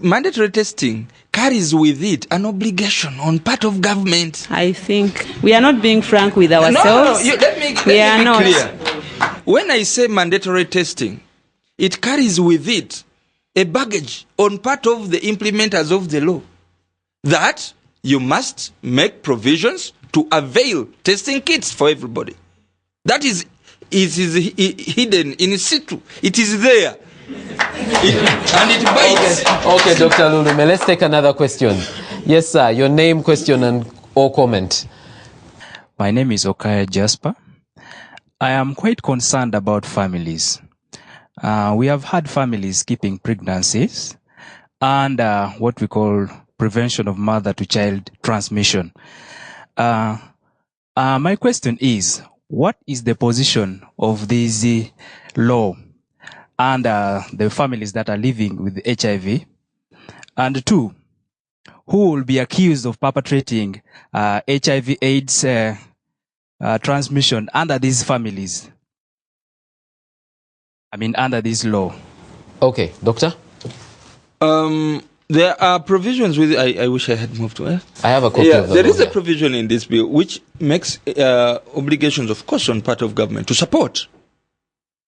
mandatory testing carries with it an obligation on part of government. I think we are not being frank with ourselves. No, let me be clear. When I say mandatory testing, it carries with it a baggage on part of the implementers of the law that you must make provisions to avail testing kits for everybody. That is hidden in situ. It is there. And it bites. Okay, Dr. Lulume, let's take another question. Yes, sir. Your name, question, or comment. My name is Okaya Jasper. I am quite concerned about families. We have had families keeping pregnancies and what we call prevention of mother-to-child transmission. My question is, what is the position of this law and the families that are living with HIV? And two, who will be accused of perpetrating HIV/AIDS transmission under these families? I mean, under this law. Okay, doctor? There are provisions with I wish I had moved to I have a copy of the there law, is a provision in this bill which makes obligations, of course, on part of government to support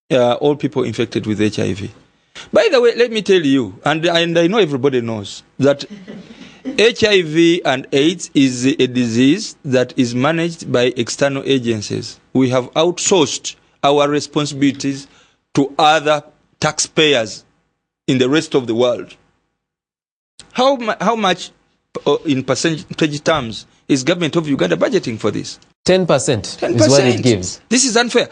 all people infected with HIV. By the way, let me tell you, and I know everybody knows, that HIV and AIDS is a disease that is managed by external agencies. We have outsourced our responsibilities to other taxpayers in the rest of the world. How much in percentage terms is government of Uganda budgeting for this? 10% is what it gives. This is unfair.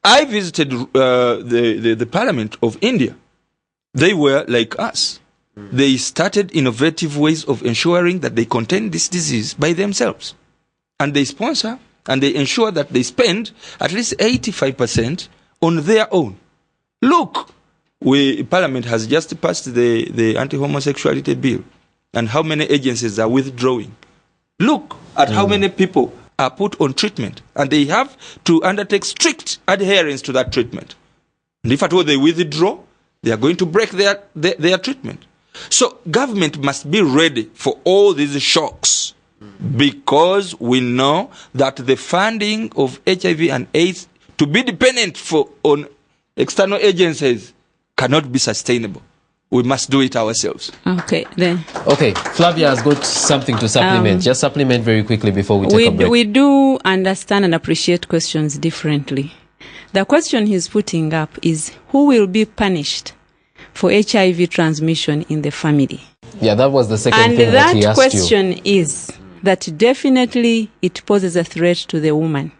I visited the Parliament of India. They were like us. They started innovative ways of ensuring that they contain this disease by themselves. And they sponsor and they ensure that they spend at least 85% on their own. Look, Parliament has just passed the anti-homosexuality bill, and how many agencies are withdrawing. Look at how many people are put on treatment, and they have to undertake strict adherence to that treatment. And if at all they withdraw, they are going to break their treatment. So government must be ready for all these shocks, because we know that the funding of HIV and AIDS to be dependent on external agencies cannot be sustainable. We must do it ourselves. Okay, then. Okay, Flavia has got something to supplement. Just supplement very quickly before we take a break. We do understand and appreciate questions differently. The question he's putting up is, who will be punished for HIV transmission in the family? Yeah, that was the second thing that he asked you. And that question is that definitely it poses a threat to the woman.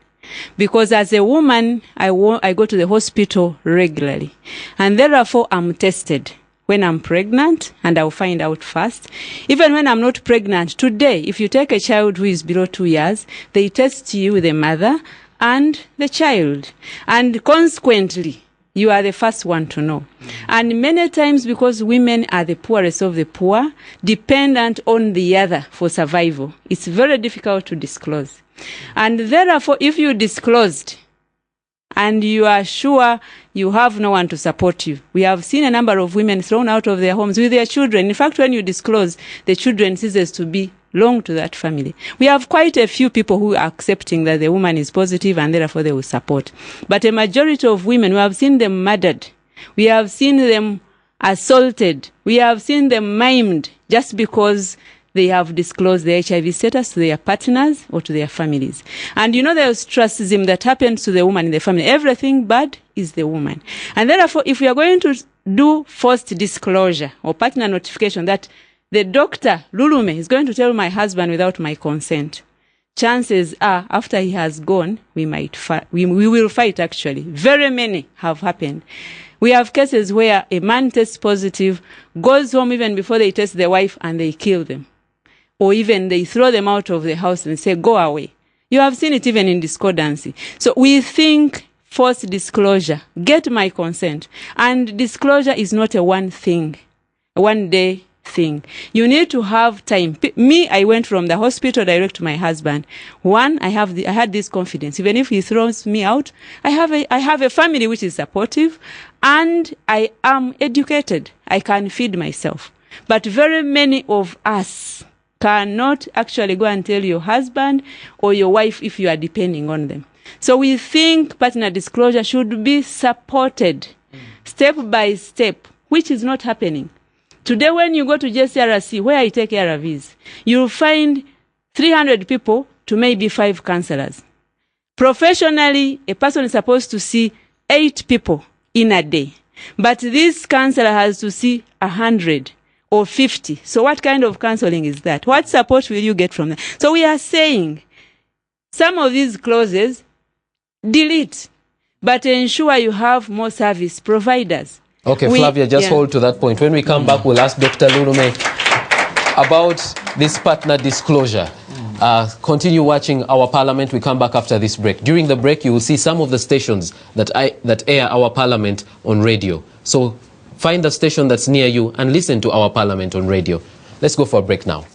Because as a woman, I go to the hospital regularly. And therefore, I'm tested when I'm pregnant, and I'll find out fast. Even when I'm not pregnant, today, if you take a child who is below 2 years, they test you, the mother, and the child. And consequently, you are the first one to know. And many times, because women are the poorest of the poor, dependent on the other for survival, it's very difficult to disclose. And therefore, if you disclosed and you are sure you have no one to support you, we have seen a number of women thrown out of their homes with their children. In fact, when you disclose, the children ceases to belong to that family. We have quite a few people who are accepting that the woman is positive and therefore they will support. But a majority of women, we have seen them murdered. We have seen them assaulted. We have seen them maimed just because they have disclosed their HIV status to their partners or to their families. And you know the ostracism that happens to the woman in the family. Everything bad is the woman. And therefore, if we are going to do forced disclosure or partner notification that the doctor, Lulume, is going to tell my husband without my consent, chances are, after he has gone, we will fight actually. Very many have happened. We have cases where a man tests positive, goes home even before they test the wife, and they kill them. Or even they throw them out of the house and say, go away. You have seen it even in discordancy. So we think forced disclosure, get my consent. And disclosure is not a one day thing. You need to have time. Me, I went from the hospital direct to my husband. One, I had this confidence. Even if he throws me out, I have a family which is supportive, and I am educated. I can feed myself. But very many of us cannot actually go and tell your husband or your wife if you are depending on them. So we think partner disclosure should be supported step by step, which is not happening. Today, when you go to JCRC, where I take ARVs, you'll find 300 people to maybe 5 counselors. Professionally, a person is supposed to see 8 people in a day. But this counselor has to see 100 or 50. So what kind of counseling is that? What support will you get from that? So we are saying some of these clauses, delete, but ensure you have more service providers. Okay, Flavia, just hold to that point. When we come back, we'll ask Dr. Lurume about this partner disclosure. Continue watching our parliament. We come back after this break. During the break, you will see some of the stations that air our parliament on radio. So find the station that's near you and listen to our parliament on radio. Let's go for a break now.